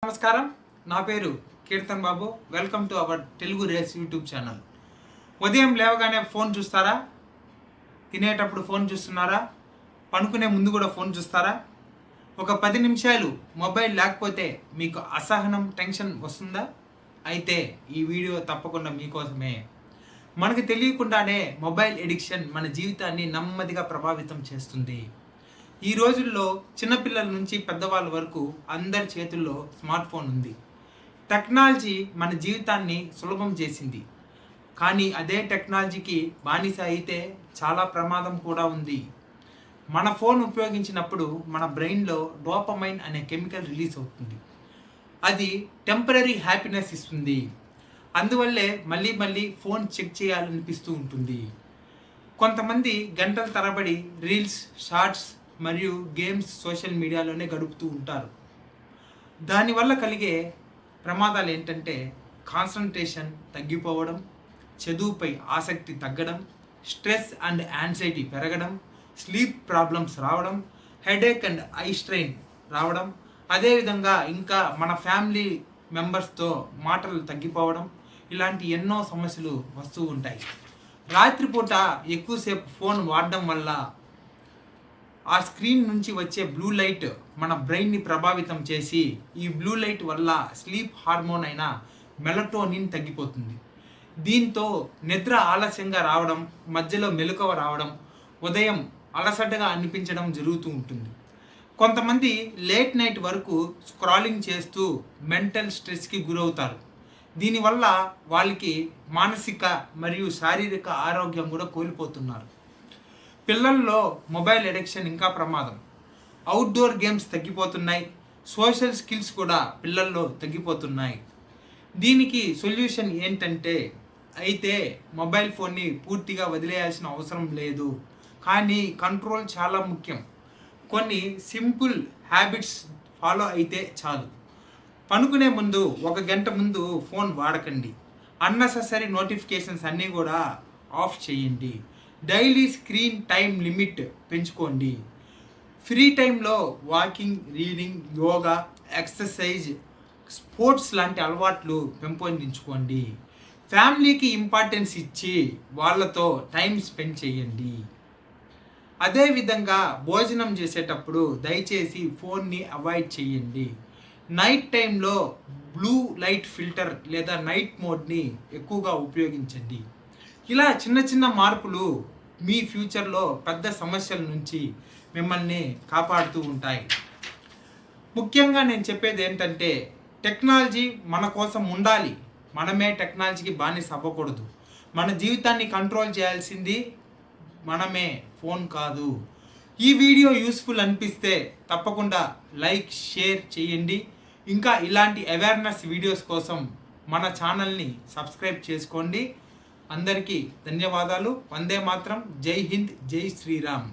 నమస్కారం. నా పేరు Keerthan Babu. Welcome to our Telugu race YouTube channel. ఉదయం లేవగానే ఫోన్ చూస్తారా? తినేటప్పుడు ఫోన్ చూస్తున్నారా? పనుకునే ముందు కూడా ఫోన్ చూస్తారా? ఒక 10 నిమిషాలు మొబైల్ లేకపోతే మీకు అసహనం, టెన్షన్ వస్తుందా? అయితే ఈ వీడియో తప్పకుండా మీకోసమే. మనకు తెలియకుండానే మొబైల్ ఎడిక్షన్ మన జీవితాన్ని నెమ్మదిగా ప్రభావితం చేస్తుంది. ఈ రోజుల్లో చిన్నపిల్లల నుంచి పెద్దవాళ్ళ వరకు అందరి చేతుల్లో స్మార్ట్ ఫోన్ ఉంది. టెక్నాలజీ మన జీవితాన్ని సులభం చేసింది. కానీ అదే టెక్నాలజీకి బానిస అయితే చాలా ప్రమాదం కూడా ఉంది. మన ఫోన్ ఉపయోగించినప్పుడు మన బ్రెయిన్లో డోపమైన్ అనే కెమికల్ రిలీజ్ అవుతుంది. అది టెంపరరీ హ్యాపీనెస్ ఇస్తుంది. అందువల్లే మళ్ళీ ఫోన్ చెక్ చేయాలనిపిస్తూ ఉంటుంది. కొంతమంది గంటల తరబడి రీల్స్, షార్ట్స్ మరియు గేమ్స్ సోషల్ మీడియాలోనే గడుపుతూ ఉంటారు. దానివల్ల కలిగే ప్రమాదాలు ఏంటంటే కాన్సంట్రేషన్ తగ్గిపోవడం, చదువుపై ఆసక్తి తగ్గడం, స్ట్రెస్ అండ్ యాంగ్జైటీ పెరగడం, స్లీప్ ప్రాబ్లమ్స్ రావడం, హెడేక్ అండ్ ఐ స్ట్రెయిన్ రావడం, అదేవిధంగా ఇంకా మన ఫ్యామిలీ మెంబర్స్తో మాటలు తగ్గిపోవడం, ఇలాంటి ఎన్నో సమస్యలు వస్తూ ఉంటాయి. రాత్రిపూట ఎక్కువసేపు ఫోన్ వాడడం వల్ల ఆ స్క్రీన్ నుంచి వచ్చే బ్లూ లైట్ మన బ్రెయిన్ని ప్రభావితం చేసి ఈ బ్లూ లైట్ వల్ల స్లీప్ హార్మోన్ అయిన మెలటోనిన్ తగ్గిపోతుంది. దీంతో నిద్ర ఆలస్యంగా రావడం, మధ్యలో మెలకువ రావడం, ఉదయం అలసటగా అనిపించడం జరుగుతూ ఉంటుంది. కొంతమంది లేట్ నైట్ వరకు స్క్రాలింగ్ చేస్తూ మెంటల్ స్ట్రెస్కి గురవుతారు. దీనివల్ల వాళ్ళకి మానసిక మరియు శారీరక ఆరోగ్యం కూడా కోల్పోతున్నారు. పిల్లల్లో మొబైల్ అడిక్షన్ ఇంకా ప్రమాదం. అవుట్డోర్ గేమ్స్ తగ్గిపోతున్నాయి. సోషల్ స్కిల్స్ కూడా పిల్లల్లో తగ్గిపోతున్నాయి. దీనికి సొల్యూషన్ ఏంటంటే అయితే మొబైల్ ఫోన్ని పూర్తిగా వదిలేయాల్సిన అవసరం లేదు. కానీ కంట్రోల్ చాలా ముఖ్యం. కొన్ని సింపుల్ హ్యాబిట్స్ ఫాలో అయితే చాలు. పనుకునే ముందు 1 గంట ముందు ఫోన్ వాడకండి. అన్నెసెసరీ నోటిఫికేషన్స్ అన్నీ కూడా ఆఫ్ చేయండి. డైలీ స్క్రీన్ టైం లిమిట్ పెంచుకోండి. ఫ్రీ టైంలో walking, reading, yoga, exercise, sports లాంటి అలవాట్లు పెంపొందించుకోండి. ఫ్యామిలీకి ఇంపార్టెన్స్ ఇచ్చి వాళ్ళతో టైం స్పెండ్ చేయండి. అదేవిధంగా భోజనం చేసేటప్పుడు దయచేసి ఫోన్ని అవాయిడ్ చేయండి. నైట్ టైంలో బ్లూ లైట్ ఫిల్టర్ లేదా నైట్ మోడ్ని ఎక్కువగా ఉపయోగించండి. ఇలా చిన్న మార్పులు మీ ఫ్యూచర్లో పెద్ద సమస్యల నుంచి మిమ్మల్ని కాపాడుతూ ఉంటాయి. ముఖ్యంగా నేను చెప్పేది ఏంటంటే టెక్నాలజీ మన కోసం ఉండాలి. మనమే టెక్నాలజీకి బానిస అవ్వకూడదు. మన జీవితాన్ని కంట్రోల్ చేయాల్సింది మనమే, ఫోన్ కాదు. ఈ వీడియో యూస్ఫుల్ అనిపిస్తే తప్పకుండా లైక్, షేర్ చేయండి. ఇంకా ఇలాంటి అవేర్నెస్ వీడియోస్ కోసం మన ఛానల్ని సబ్స్క్రైబ్ చేసుకోండి. అందరికీ ధన్యవాదాలు. వందే మాత్రం. జై హింద్, జై శ్రీరామ్.